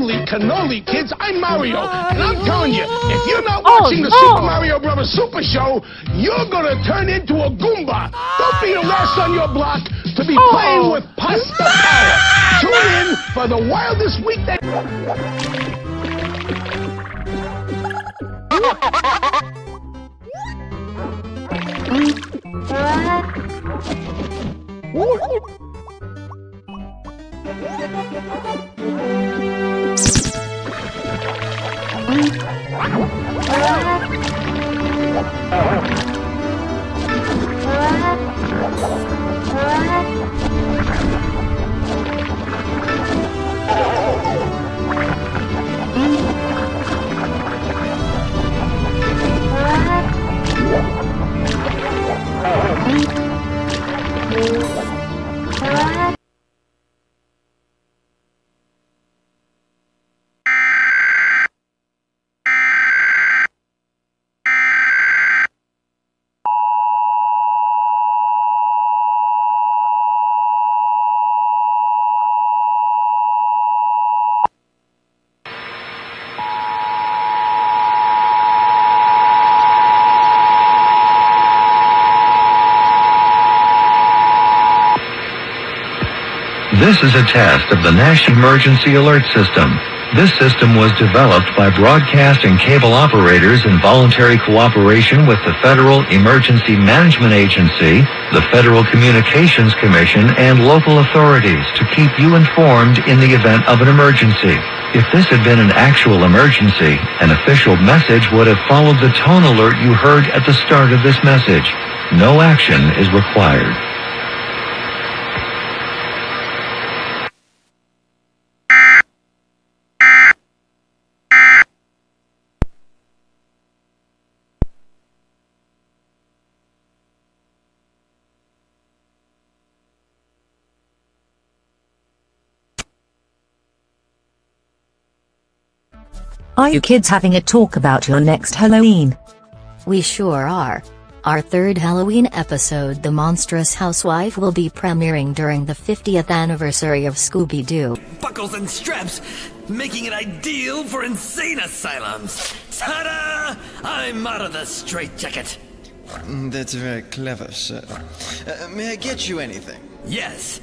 holy cannoli, kids. I'm Mario, and I'm telling you, if you're not watching the Super Mario Brothers Super Show, you're gonna turn into a Goomba. Don't be the last on your block to be playing with pasta power. Tune in for the wildest weekday. This is a test of the National Emergency Alert System. This system was developed by broadcast and cable operators in voluntary cooperation with the Federal Emergency Management Agency, the Federal Communications Commission, and local authorities to keep you informed in the event of an emergency. If this had been an actual emergency, an official message would have followed the tone alert you heard at the start of this message. No action is required. Are you kids having a talk about your next Halloween? We sure are. Our third Halloween episode, The Monstrous Housewife, will be premiering during the 50th anniversary of Scooby-Doo. Buckles and straps, making it ideal for insane asylums. Ta-da! I'm out of the straitjacket. That's very clever, sir. May I get you anything? Yes.